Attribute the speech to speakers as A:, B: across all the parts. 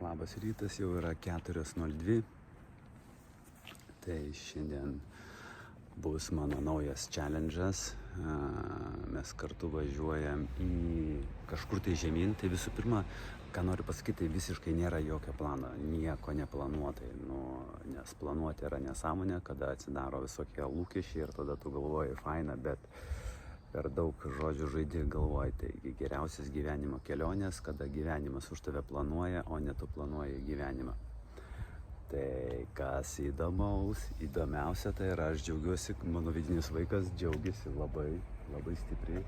A: Labas rytas, jau yra 4:02. Tai šiandien bus mano naujas challenge'as. Mes kartu važiuojam į kažkur tai žemyn. Tai visų pirma, ką noriu pasakyti, tai visiškai nėra jokio plano, nieko neplanuotai. Nes planuoti yra nesąmonė, kada atsidaro visokie lūkesčiai ir tada tu galvoji faina, bet per daug žodžių žaidži galvoji. Tai geriausias gyvenimo kelionės, kada gyvenimas už tave planuoja, o ne tu planuoji gyvenimą. Tai kas įdomiausia, tai yra aš džiaugiuosi, mano vidinis vaikas džiaugiasi labai stipriai,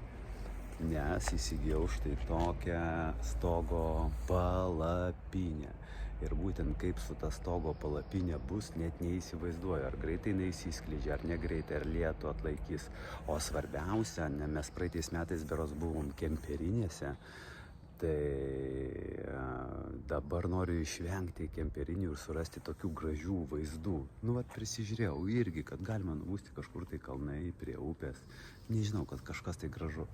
A: nes įsigijau štai tokią stogo palapinę. Ir būtent kaip su ta stogo palapinė bus, net neįsivaizduoju, ar greitai neįsiskleidžia, ar negreitai, ar lietų atlaikys. O svarbiausia, mes praeitais metais beros buvom kemperinėse, tai dabar noriu išvengti kemperinių ir surasti tokių gražių vaizdų. Prisižiūrėjau irgi, kad galima nubusti kažkur tai kalnai prie upės. Nežinau, kad kažkas tai gražu.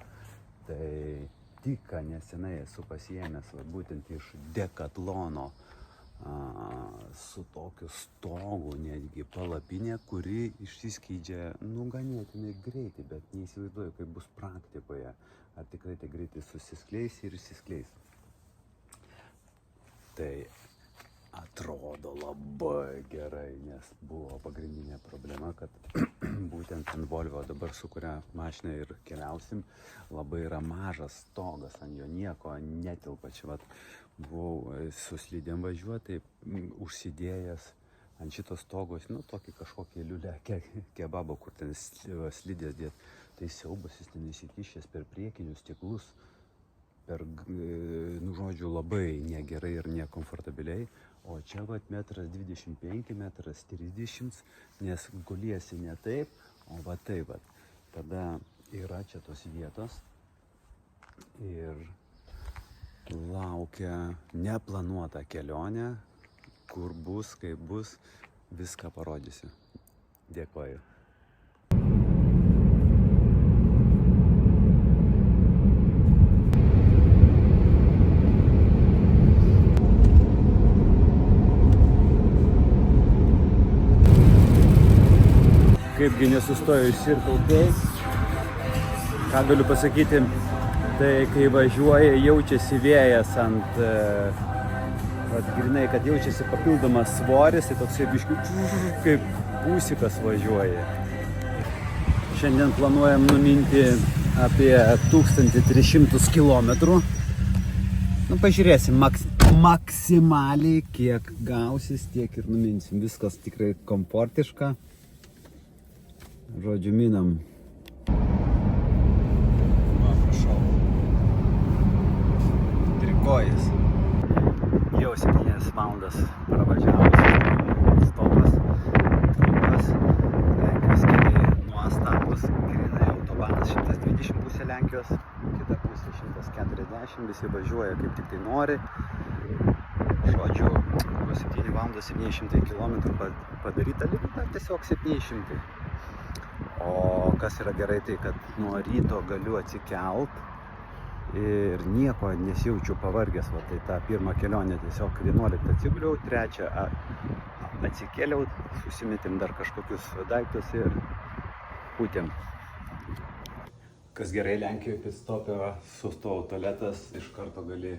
A: Tai tik nesenai esu pasiėmęs būtent iš Decatlono su tokiu stogu netgi palapinė, kuri išsiskleidžia ganėtinai greitai, bet neįsivaizduoju, kaip bus praktikoje. Ar tikrai tai greitai susiskleis ir išsiskleis. Tai atrodo labai gerai, nes buvo pagrindinė problema, kad būtent ant Volvo dabar su kuria mašina ir keliausim, labai yra mažas stogas, ant jo nieko netilpa. Čia buvau su slidėm važiuoti, užsidėjęs ant šitos stogos, tokį kažkokį liulę kebabo, kur ten slidės dėt. Tai siaubas, jis ten įsikišęs per priekinius stiklus, žodžiu, labai negerai ir nekomfortabiliai. O čia 1,25 m, 1,30 m, nes guliesi ne taip, o taip. Tada yra čia tos vietos ir laukia neplanuota kelionė, kur bus, kaip bus, viską parodysiu. Dėkoju. Kaipgi nesustoju Circle K. Ką galiu pasakyti, tai kai važiuoja, jaučiasi vėjas ant, grinai, kad jaučiasi papildomas svoris, tai toksai biškių kaip būsikas važiuoja. Šiandien planuojam numinti apie 1300 km. Pažiūrėsim, maksimaliai kiek gausis, tiek ir numinsim. Viskas tikrai komfortiška. Žodžiu, minam. Prašau. Trikojas. Jau 7 valandas pravažiavus. Stopas. Trumpas. Lenkijos keliai nuostabus. Grinai autobanas 120 pusė Lenkijos. Kita pusė 140. Visi važiuoja kaip tik tai nori. Žodžiu, 7 valandas 700 km padaryta, lygiai tiesiog 700. O kas yra gerai, tai kad nuo ryto galiu atsikelt ir nieko nesijaučiu pavargęs. Tai tą pirmą kelionę tiesiog 11 atsiguliau, 3 atsikėliau, susimetėm dar kažkokius daiktus ir pūtėm. Kas gerai, Lenkijoje pitstopė, sustojau tualetas, iš karto gali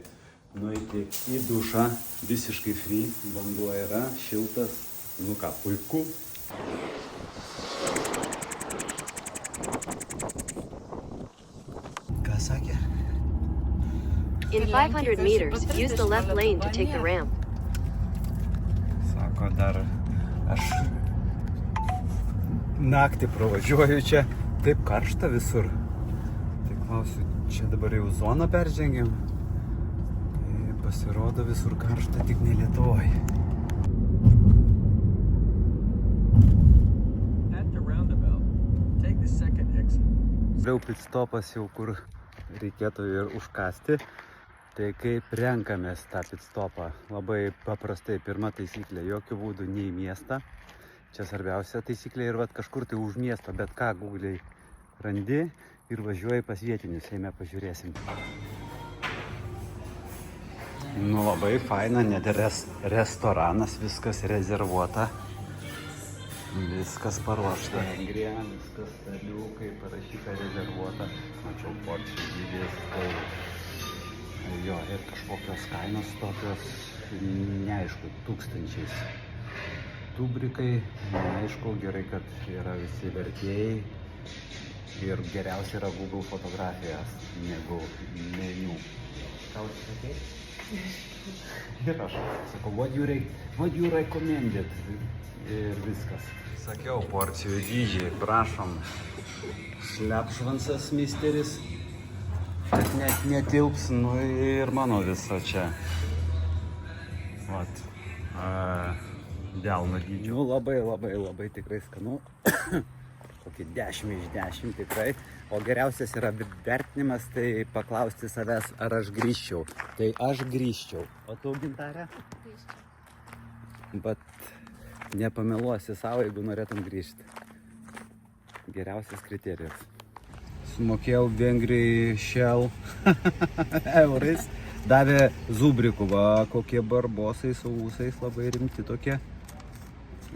A: nueiti į dušą, visiškai free, vanduo yra, šiltas, puiku.
B: In 500 meters, use the left lane to take the ramp.
A: Sako, dar aš naktį pravažiuoju čia, taip karšta visur. Tai klausiu, čia dabar jau zoną peržengiam. Tai pasirodo visur karšta, tik ne Lietuvoj. Vėl pitstopas jau kur reikėtų ir užkasti. Tai kaip renkamės tą pitstopą? Labai paprastai, pirma taisyklė, jokių būdų ne į miestą. Čia svarbiausia taisyklė ir kažkur tai už miesto, bet ką Google'ai randi ir važiuoji pas vietinius, eime pažiūrėsim. Nu labai faina, net restoranas, viskas rezervuota. Viskas paruošta. Vengrija, viskas staliukai, parašyta rezervuota. Mačiau porcijų dydis, tai jo, ir kažkokios kainos tokios, neaišku, tūkstančiais. Tubrikai, neaišku, gerai, kad yra visi vertėjai. Ir geriausia yra Google fotografijas negu meniu. Ką sakei? Ir aš sakau, what you recommended? Ir viskas. Sakiau, porcijų dydžiai, prašom. Šlepšvansas misteris. Bet net netilps, nu ir mano viso čia. Vat. Delno dydžio. Nu labai tikrai skanu. Kokį 10 iš 10 tikrai. O geriausias yra vertinimas, tai paklausti savęs, ar aš grįžčiau. Tai aš grįžčiau. O tu, Gintarė? Grįžčiau. Bet nepameluosi savo, jeigu norėtum grįžti. Geriausias kriterijus. Sumokėjau Vengrijai Shell eurais. Davė zubrikų, va, kokie barbosai su ūsais, labai rimti tokie.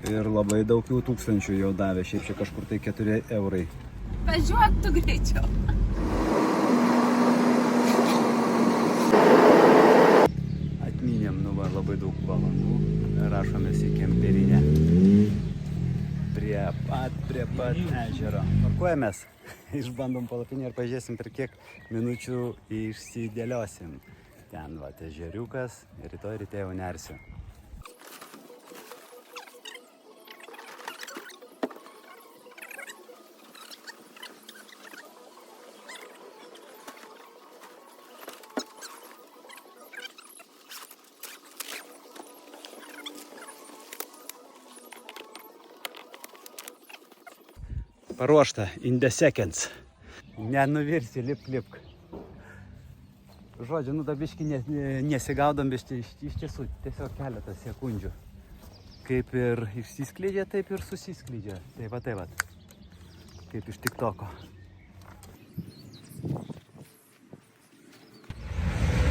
A: Ir labai daug jų tūkstančių jau davė, šiaip čia kažkur tai 4 eurai.
C: Važiuok tu greičiau.
A: Atminėm, nu va, labai daug valandų. Rašomės į kemperinę. Prie pat ežero. Parkuojamės, išbandom palapinę ir pažiūrėsim, per kiek minučių išsidėliosim. Ten va, ežeriukas ir rytoj ryte jau nersiu. Paruošta, in the seconds. Nenuvirsi, lipk. Žodžiu, nu dabiški nesigaudom, bet iš tiesų tiesiog keletą sekundžių. Kaip ir išsiskleidžia, taip ir susiskleidžia. Tai va. Kaip iš TikToko.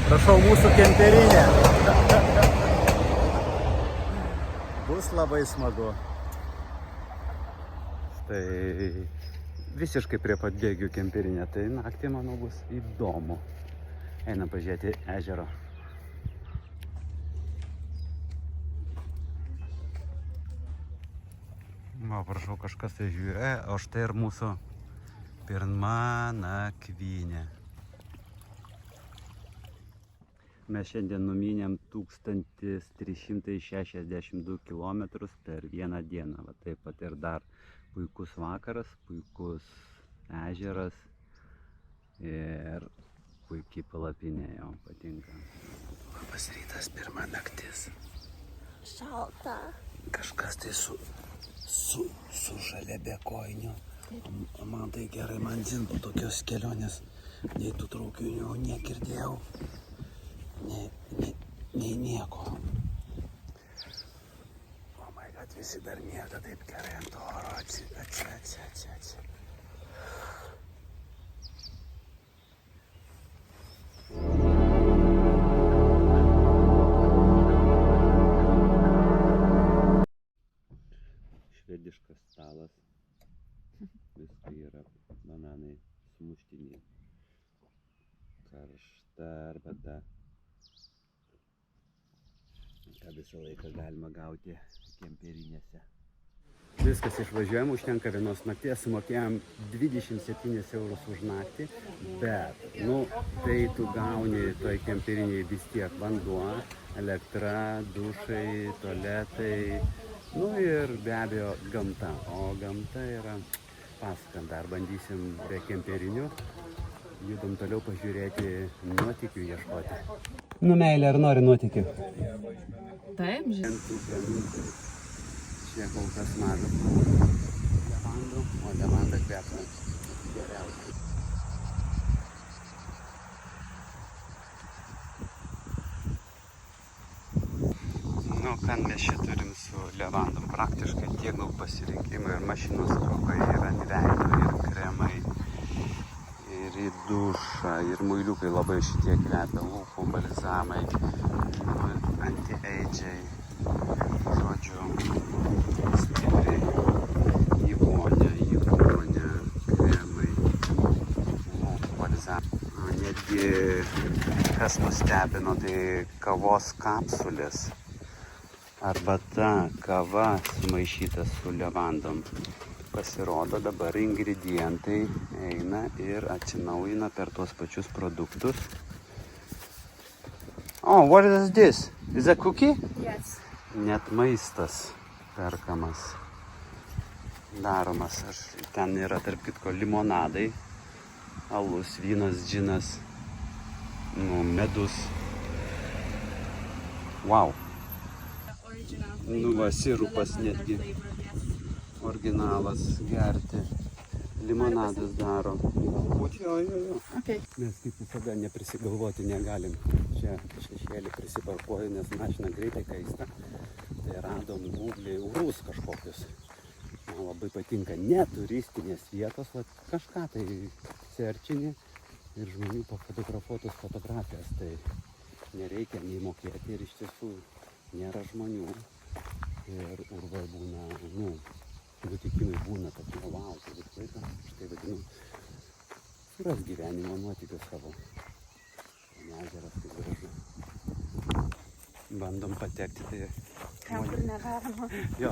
A: Prašau, mūsų kemperinė. Bus labai smagu. Tai visiškai prie pat bėgių kemperinė, tai naktį, manau, bus įdomu. Einam pažiūrėti ežero. Va, prašau, kažkas tai žiūrė, o štai ir mūsų pirma nakvynė. Mes šiandien numynėm 1362 km per vieną dieną. Va, taip pat ir dar puikus vakaras, puikus ežeras ir puikiai palapinė jau patinka. Labas rytas, pirma naktis.
C: Šalta.
A: Kažkas tai su žalia bekojiniu. Man tai gerai, man dzin po tokios kelionės. Nei tų traukinių negirdėjau. Nei nieko. Kad visi dar miega taip gerai ant oro, atsi. Švediškas stalas. Viskai yra bananai, sumuštiniai. Karšta arbata. Ką visą laiką galima gauti kemperinėse. Viskas išvažiuojam, užtenka vienos nakties, sumokėjom 27 eurus už naktį, bet, tai tu gauni toj kemperinėje vis tiek vanduo, elektra, dušai, tualetai, ir be abejo gamta. O gamta yra pasaka, dar bandysim be kemperinių, judam toliau pažiūrėti, nuotykių ieškoti. Meilė, ar nori nuotykių?
C: Taip, žinoma.
A: Čia kol kas mažas levandų, o levanda kvepia geriausiai. Ką mes čia turim su levandom? Praktiškai tiek daug pasirinkimų ir mašinos traukai, ir ant veido, ir kremai, ir į dušą, ir muiliukai labai šitie kvepia, lūpų balzamai. anti-age'ai, žodžiu, stipriai į vonią, kremai, netgi kas nustebino, tai kavos kapsulės, arbata, kava sumaišyta su levandom. Pasirodo, dabar ingredientai eina ir atsinaujina per tuos pačius produktus. Oh, what is this? Is that cookie?
C: Yes.
A: Net maistas perkamas, daromas. Ten yra tarp kitko limonadai, alus, vynas, džinas, medus. Wow. Va, sirupas netgi. Originalas gerti. Limonadas daro. Jo.
C: Okay.
A: Mes kaip visada neprisigalvoti negalim. Čia šešėlį prisiparkuoju, nes mašina greitai kaista. Tai radom Google urus kažkokius. Man labai patinka neturistinės vietos, kažką tai serčini ir žmonių pafotografuotos fotografijas. Tai nereikia nei mokėti ir iš tiesų nėra žmonių. Ir urvai būna, nutikimai būna tokie, wow, tai visą laiką, štai vadinu, suras gyvenimo nuotykius savo. Ežeras kaip gražu. Bandom patekti, tai...
C: Ten, kur negalima.
A: Jo,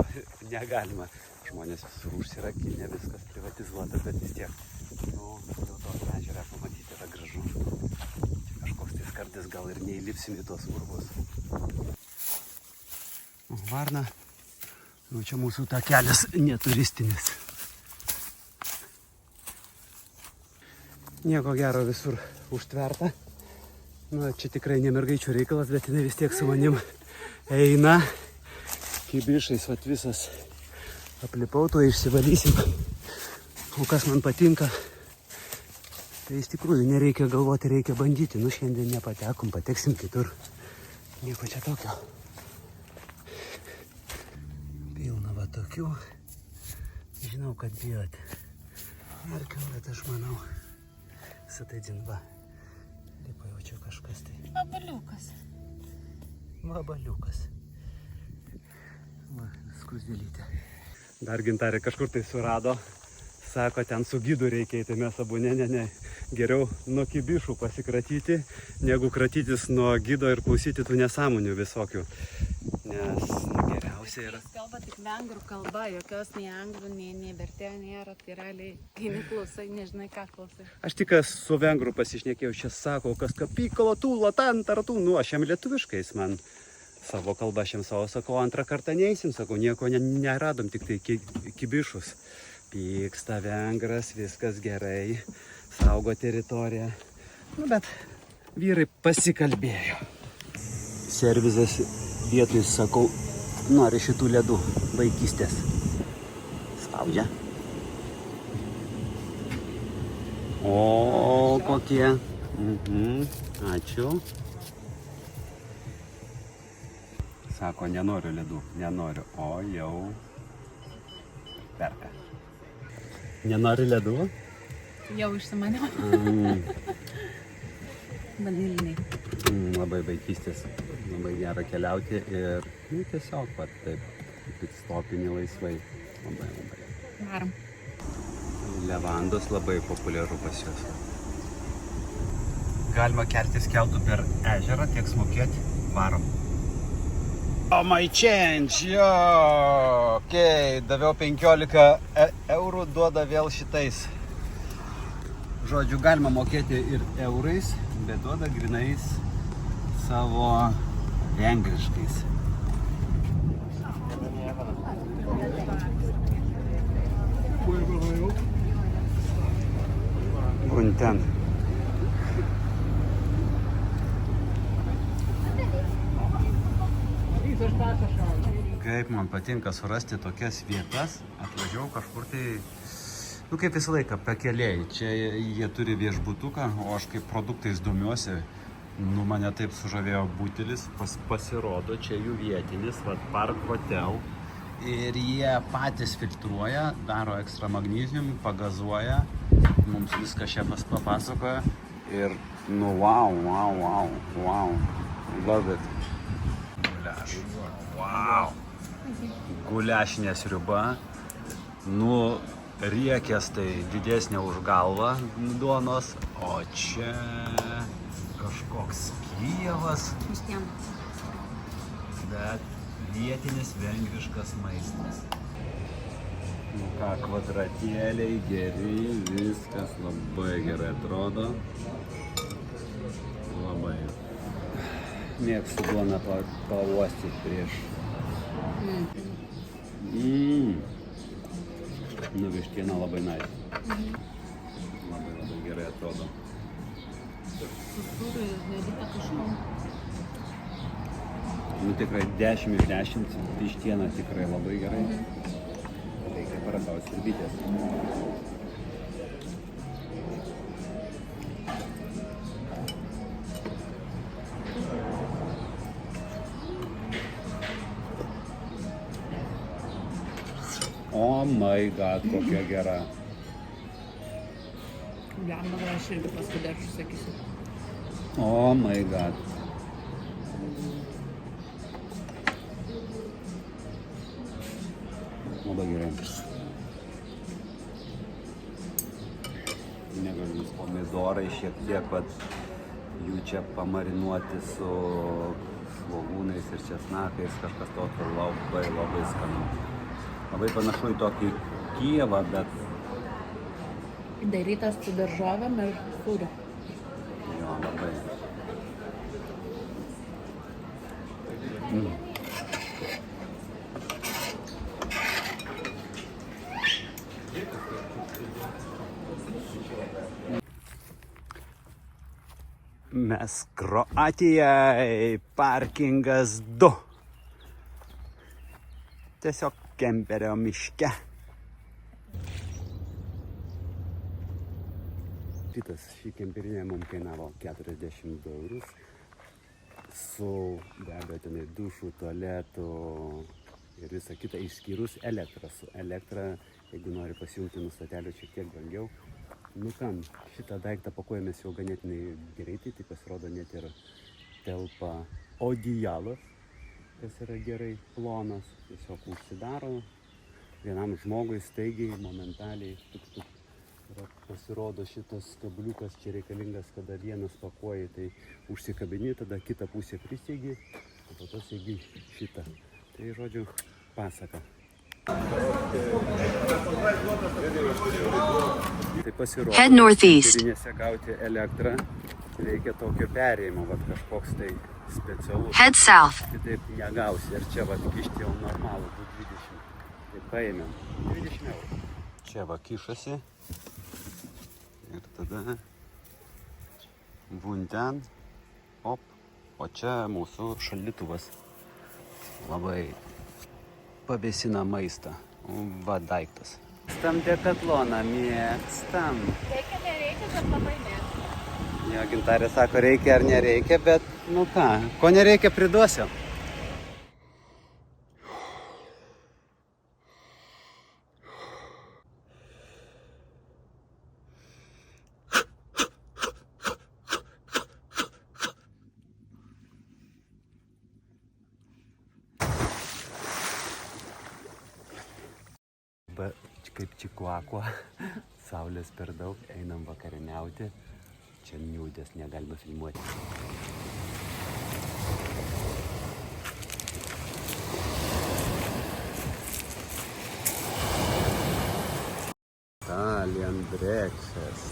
A: negalima. Žmonės visur užsirakinę, viskas privatizuota, bet vis tiek, jau to ežerą pamatyti yra gražu. Čia kažkoks tai skardis, gal ir neįlipsim į tuos urvus. Varna. Čia mūsų takelis neturistinis. Nieko gero, visur užtverta. Čia tikrai ne mergaičių reikalas, bet jinai vis tiek su manim eina. Kibišais visas aplipau, to išsivalysim. O kas man patinka, tai iš tikrųjų nereikia galvoti, reikia bandyti. Šiandien nepatekom, pateksim kitur. Nieko čia tokio. Pilna va tokių. Žinau, kad bijote. Erkiau, bet aš manau, visą tai dzinba. Lipa jau čia kažkas tai.
C: Vabaliukas.
A: Vabaliukas. Va, skruzdėlytė. Dar Gintarė kažkur tai surado. Sako, ten su gidu reikia eiti, mes abu ne. Geriau nuo kibišų pasikratyti, negu kratytis nuo gido ir klausyti tų nesąmonių visokių. Nes geriausia yra...
C: Jis kalba tik vengrų kalba, jokios nei anglų, nei vertėjo nėra, tai realiai, kai neklausai, nežinai ką klausai.
A: Aš tik su vengrų pasišnekėjau, čia sako, kas kapykalo, tūlo, tantartų, aš jam lietuviškais man savo kalbą, aš jam savo sakau, antrą kartą neįsim, sakau, nieko neradom, tik tai kibišus. Pyksta vengras, viskas gerai, saugo teritoriją. Bet vyrai pasikalbėjo. Servizas vietoj, sakau, nori šitų ledų vaikystės. Spaudžia. O, kokie. Ačiū. Sako, nenoriu ledų, nenoriu. O, jau perka. Nenori ledų?
C: Jau išsimaniau. Vaniliniai.
A: Labai vaikystės, labai gera keliauti ir tiesiog taip stopinį laisvai. Labai.
C: Varom.
A: Levandos labai populiaru pas juos. Galima keltis keltu per ežerą, tiek smokėti, varom. Oh, my change, jo, okei, daviau 15 eurų, duoda vėl šitais. Žodžiu, galima mokėti ir eurais, bet duoda grinais savo vengriškais. Gunten. Kaip man patinka surasti tokias vietas, atvažiavau kažkur tai, kaip visą laiką, pakeliai. Čia jie turi viešbutuką, o aš kaip produktais domiuosi, mane taip sužavėjo butelis, pasirodo, čia jų vietinis, Park Hotel. Ir jie patys filtruoja, daro ekstra magnesium, pagazuoja, mums viską šefas papasakoja ir, wow, love it. Wow. Guliašinė sriuba. Nu, riekės tai didesnė už galvą duonos. O čia kažkoks Kijevas. Bet vietinis vengriškas maistas. Nu ką, kvadratėliai geri, viskas labai gerai atrodo. Labai. Mėgstu duoną pauostyti prieš. Nu, vištiena labai nice. Labai gerai atrodo. Nu tikrai 10 iš 10, vištiena tikrai labai gerai. Reikia paragauti sriubytės. Oh my god, kokia gera.
C: Lemba, aš irgi paskui dar užsakysiu.
A: Oh my god. Labai gerai. Negaliu, pomidorai šiek tiek, vat, jų čia pamarinuoti su svogūnais ir česnakais, kažkas tokio labai skanu. Labai panašu į tokį Kijevą, bet...
C: Darytas su daržovėm ir sūriu.
A: Jo, labai. Mes Kroatijai, parkingas 2. Tiesiog kemperio miške. Šį kemperinę mums kainavo 42 eurus. Su be abejo tenai dušų, tualetų ir visa kita, išskyrus elektrą. Su elektra, jeigu nori pasijungti nuo stotelių, šiek tiek brangiau. Nu kam, šitą daiktą pakuojamės jau ganėtinai greitai, tai pasirodo net ir telpa odijalas, kas yra gerai plonas, tiesiog užsidaro vienam žmogui staigiai, momentaliai, tuk. Ir pasirodo šitas kabliukas čia reikalingas, kada vienas pakuoji, tai užsikabini, tada kitą pusę pristeigi, o po to steigi šitą. Tai žodžiu, pasaka. Tai pasirodo, kemperinėse gauti elektrą reikia tokio perėjimo, vat kažkoks tai specialus.
B: Head south.
A: Kitaip negausi. Ir čia vat kišti jau normalų 2,20. Tai paėmėm 20 eurų. Čia va kišasi. Ir tada vunten, op, o čia mūsų šaldytuvas. Labai pavėsina maistą. Va daiktas. Mėgstam Dekatloną, mėgstam.
C: Reikia, nereikia, bet labai mėgstam.
A: Jo, Gintarė sako, reikia ar nereikia, bet nu ką, ko nereikia priduosiu. Kaip Čikuakua, saulės per daug, einam vakarieniauti, čia niūdės negalima filmuoti. Italian breakfast.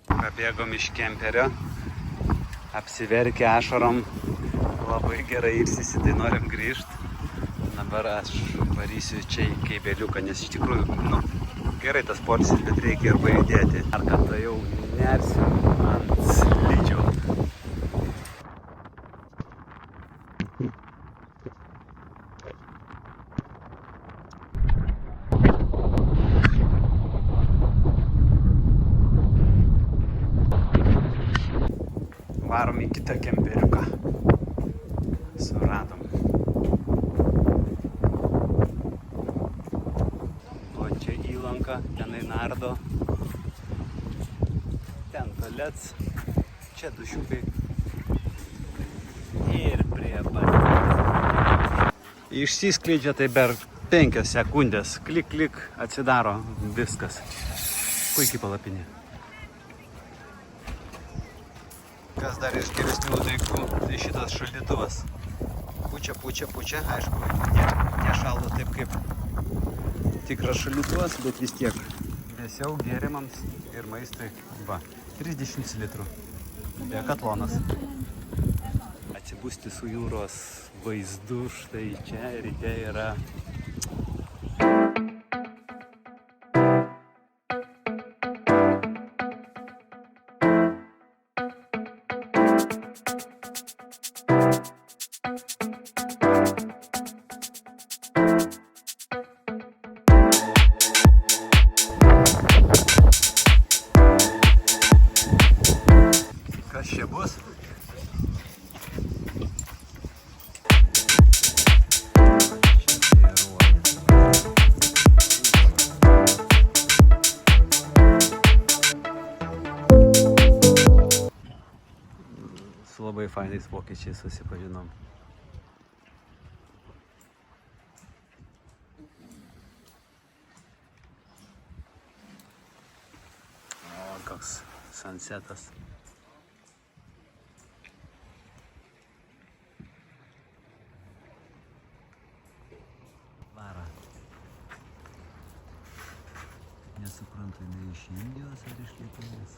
A: Pabėgom iš kemperio, apsiverkę ašarom, labai gerai ilsisi, tai norim grįžti. Dabar aš varysiu čia į Keibeliuką, nes iš tikrųjų, nu, gerai tas poilsis, bet reikia ir pajudėti. Ar kartą jau nersiu ant slidžių. Varom į kitą kemperiuką. Suradom. O čia įlanka, tenai nardo. Ten tualets, čia dušiukai. Ir prie pat. Išsiskleidžia tai per 5 sekundės. Klik, klik, atsidaro viskas. Puikiai palapinė. Kas dar iš geresnių daiktų, tai šitas šaldytuvas. Pučia, aišku, nešaldo taip kaip tikras šaldytuvas, bet vis tiek vėsiau gėrimams ir maistui. Va, 30 litrų. Dekatlonas. Atsibusti su jūros vaizdu, štai čia ryte yra. Kas čia bus? Su labai fainais vokiečiais susipažinom. O, koks sunsetas. Vara. Nesuprantu, jinai iš Indijos ar iš Lietuvos.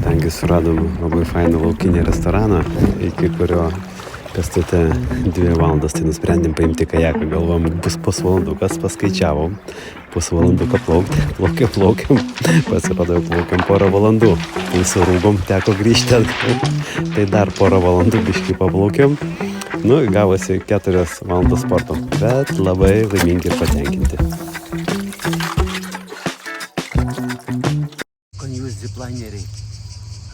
A: Kadangi suradom labai fainą laukinį restoraną, iki kurio pėstute 2 valandas, tai nusprendėm paimti kajaką. Galvom, bus pusvalandukas, paskaičiavom, pusvalanduką plaukiam, pasirodo, plaukiam porą valandų. Tai surūgom, teko grįžti atgal, tai dar porą valandų biškį paplaukiam. Nu, gavosi 4 valandos sporto, bet labai laimingi ir patenkinti. Konjus ziplineriai.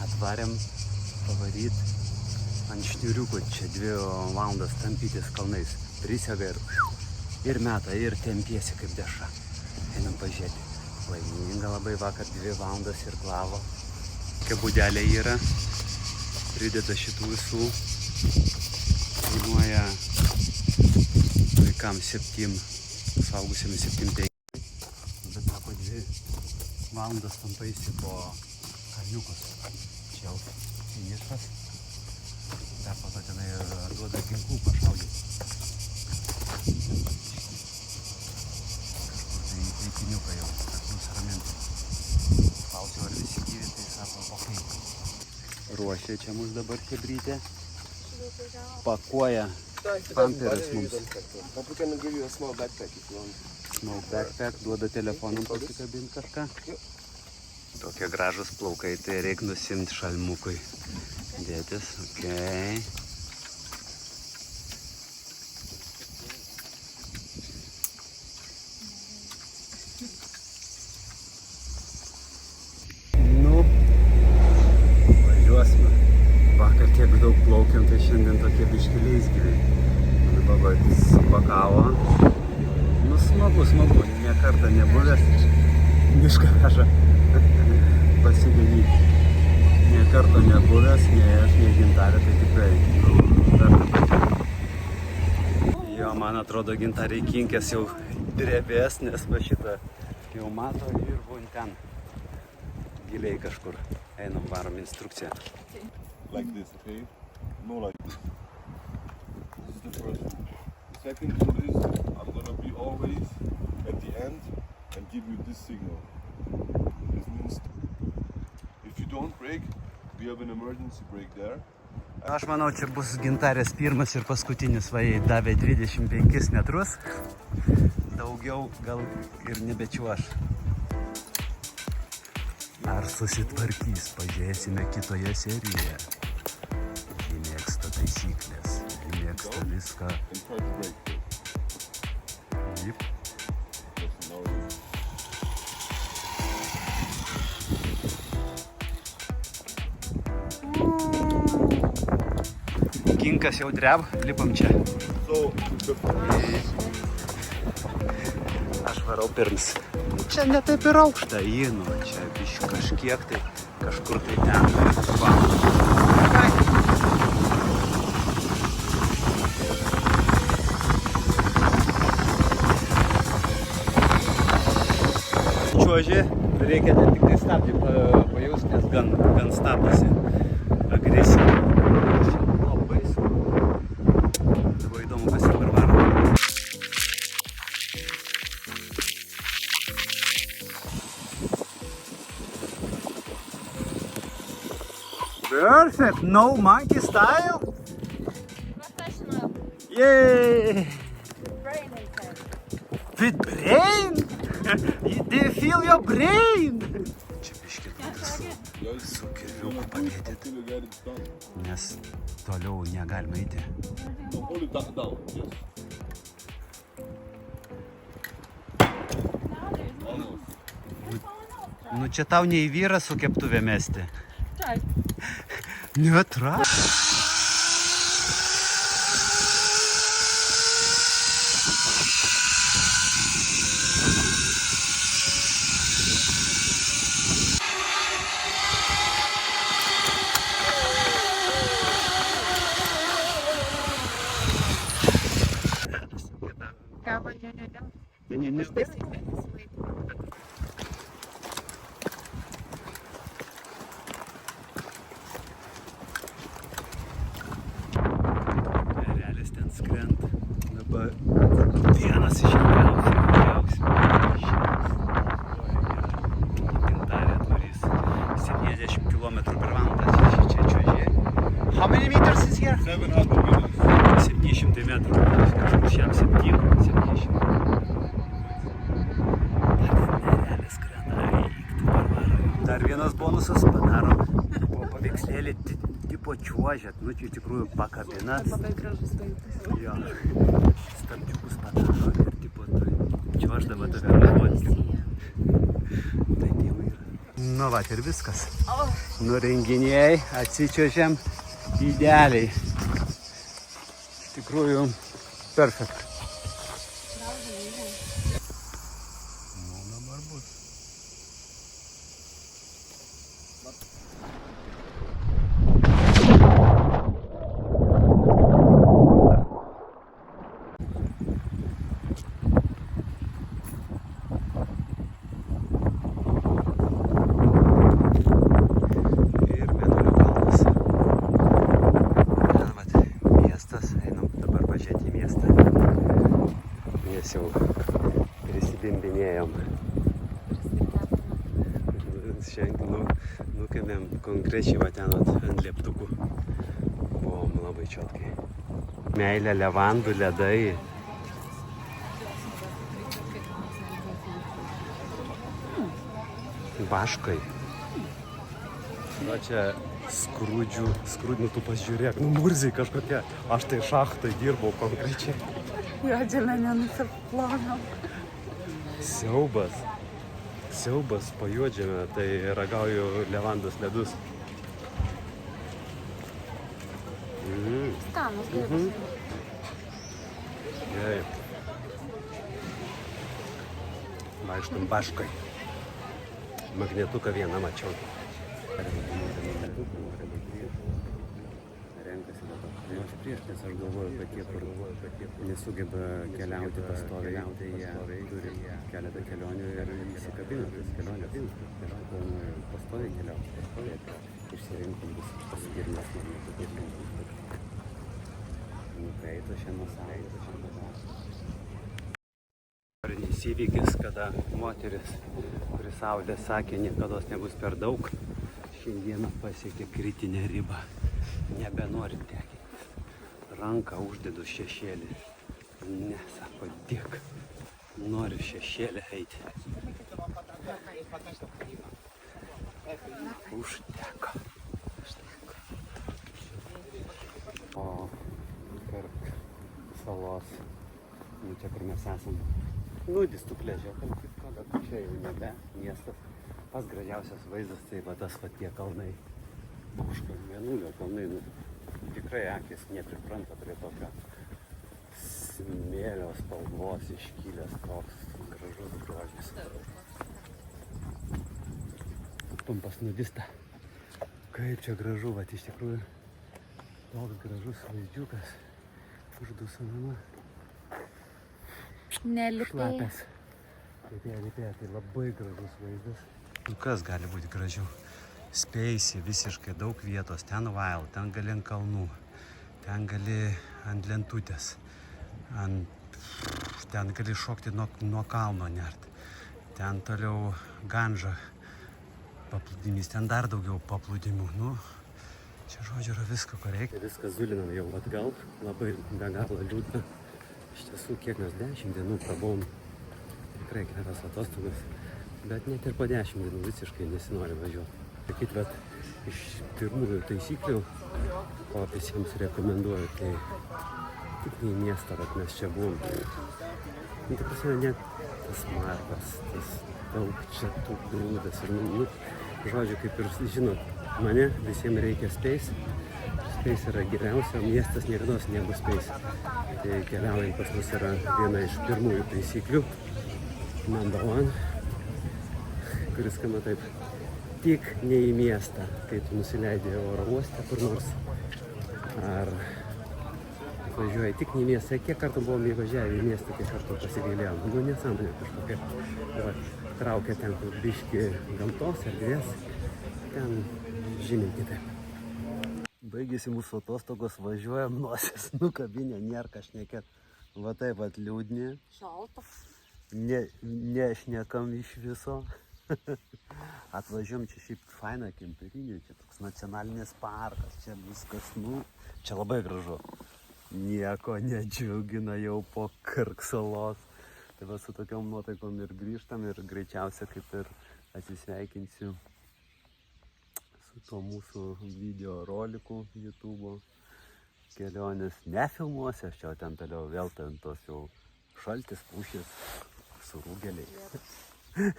A: Atvarėm pavaryt ant šniuriukų, čia 2 valandas tampytis kalnais. Prisega ir meta, ir tempiesi kaip deša. Einam pažiūrėti. Laiminga labai vakar 2 valandas ir klavo. Kokia būdelė yra. Prideda šitų visų. Kainuoja vaikams 7, suaugusiems 7,5. Bet sako 2 valandas tampaisi po kalniukus. Čia jau finišas. Dar po to tenai duoda ginklų pašaudyti. Kažkur tai į taikiniuką jau, kad nusiraminti. Klausiau, ar visi gyvi, tai sako, okei. Ruošia čia mus dabar chebrytė. Pakuoja pamperas mums. Small backpack, duoda telefonam pasikabinti kažką. Tokie gražus plaukai, tai reikia nusimti šalmukui. Dėtis, okei. Nu, važiuosime. Vakar tiek daug plaukiam, tai šiandien tokie biškeliais gyviai. Mano baba supakavo. smagu, nė kartą nebuvęs mišką veža pasiganyti. Nė karto nebuvęs, nei aš, nei Gintarė, tai tikrai verta patirti. Jo, man atrodo, Gintarė kinkės jau drebės, nes va šitą jau mato ir būn ten giliai kažkur. Einam, varom instrukciją.
D: Like this, okay? No like this. This is the first one. The second one is I'm gonna be always at the end and give you this signal. This means if you don't brake, we have an emergency brake there.
A: Aš manau, čia bus Gintarės pirmas ir paskutinis, va, jai davė 25 metrus. Daugiau gal ir nebečiuoš. Ar susitvarkys, pažiūrėsime kitoje serijoje. Ji mėgsta taisyklės, ji mėgsta viską.
D: And try to brake.
A: Yep.
D: Yes, now it is.
A: Kinkas jau dreb, lipam čia.
D: So,
A: Aš varau pirms. Čia ne taip ir aukšta, nu, čia kažkiek tai, kažkur tai ten. Va. Čiuožė, reikia ne tik tai stabdį pajaust, nes gan stabdosi agresija. Labai sunku. Dabar įdomu, kas dabar varo. Perfect, no monkey style.
C: Professional
A: Yay!
C: brain inside.
A: With brain? Do you feel your brain? Čia biškit su kirviuku pamėtėt,
D: until you get it done.
A: nes toliau negalima eiti.
D: So hold it down, yes. Almost.
A: Nu čia tau ne į vyrą su keptuvė mesti.
C: Try.
A: Netra. Realis ten skrenda. Dabar vienas iš ilgiausių. Gintarė turės 70 km/h. Čia čiuožė. How many meters is here?
D: 700 meters.
A: 700 metrų. Kažkur šiam 70. Realis skrenda. Eik, tu parvaro. Dar vienas bonusas padarom. Po paveikslėlį tipo čiuožėt. Nu, čia iš tikrųjų pakabinat.
C: Labai gražus vaizdas.
A: Jo. Stabdžiukus padaro ir tipo čiuoždama tave rašuoti. Tai tėvai yra. Nu va, ir viskas. Nurenginėjai, atsičiuožėm idealiai. Iš tikrųjų, perfect. Nu, dabar bus. Ir Mėnulio kalnas. Ten vat miestas, einam dabar pažiūrėti į miestą. Mes jau prisibimbinėjom. Šiandien nukėmėm konkrečiai va ten ant lieptukų. Buvom labai čiotkai. Meilė, levandų, ledai. Vaškai. Va čia skrūdžių, tu pasižiūrėk, nu murziai kažkokie. Aš tai šachtai dirbau konkrečiai.
C: Jodžiame nenusiplovėm.
A: Siaubas. Siaubas pajuodžiame, tai ragauju levandos ledus.
C: Skanus, gerai.
A: Gerai. vaikštom baškai. Magnetuką vieną mačiau. Renkasi dabar. Nu, aš prieš, nes aš galvoju, kad tie, kur nesugeba keliauti pastoviai, tai jie turi keletą kelionių ir įsikabina tas kelionės. Pastoviai keliauti. Išsirinkom vis paskirnas magnetukus. Nukaito šiandien sąjūdį. Istorinis įvykis, kada moteris, kuri saulė sakė, niekados nebus per daug, šiandieną pasiekė kritinę ribą. Nebenori tekintis. Ranką uždedu šešėlį. Ne, sako, dėk. Noriu šešėlį eiti. Užteko. O Kark salos, nu čia kur mes esam, nudistų pliažė, bet čia jau nebe miestas. Pas gražiausias vaizdas, tai va tas va tie kalnai. Už Mėnulio kalnai, nu, tikrai akis nepripranta prie tokio smėlio spalvos iškilęs, toks gražus grožis. Pumpas nudista. Kaip čia gražu, vat iš tikrųjų toks gražus vaizdžiukas. Uždusanama. Šlapės. Lipė, tai labai gražus vaizdas. Nu kas gali būti gražiau? Spėsi visiškai daug vietos, ten wild, ten gali ant kalnų, ten gali ant lentutės, ten gali šokti nuo kalno nert, ten toliau Ganža paplūdimys, ten dar daugiau paplūdimių, nu, čia žodžiu yra visko, ko reikia. Viskas zulinam jau atgal, labai be galo liūdna, iš tiesų kiek mes 10 dienų prabuvom, tikrai geras atostogas, bet net ir po 10 dienų visiškai nesinori važiuoti. Sakyt, bet iš pirmųjų taisyklių, ko visiems rekomenduoju, tai tik ne į miestą, bet mes čia buvom. Nu, tai prasme, net tas margas, tas daug čia tų grūdas ir, nu, žodžiu, kaip ir žinot, mane visiems reikia space. Space yra geriausia, miestas niekada nebus space. Tai keliaujant pas mus yra viena iš pirmųjų taisyklių, number one, kuris skamba taip. Tik ne į miestą, kai tu nusileidai oro uostą kur nors, ar važiuoji tik ne į miestą. Kiek kartų buvom įvažiavę į miestą, kiek kartų pasigailėjom. Nu, nesąmonė kažkokia. Va, traukia ten, kur biški gamtos, erdvės, ten žymiai kitaip. Baigėsi mūsų atostogos, važiuojam, nosis nukabinę, nėra ką šnekėt. Va taip vat liūdni.
C: Šalta.
A: Nešnekam iš viso. Atvažiuom čia šiaip faina kemperinė, čia toks nacionalinis parkas, čia viskas, nu, čia labai gražu. Nieko nedžiugina jau po Kark salos. Tai va su tokiom nuotaikom ir grįžtam ir greičiausia kaip ir atsisveikinsiu su tuo mūsų video roliku YouTube. Kelionės nefilmuosiu, aš čia ten toliau vėl ten tos jau šaltis, pušis, surūgeliai.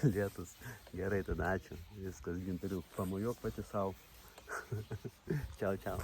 A: Lietus. Gerai, tada ačiū. Viskas, Gintariuk, pamojuok pati savo. Čiau, čiau.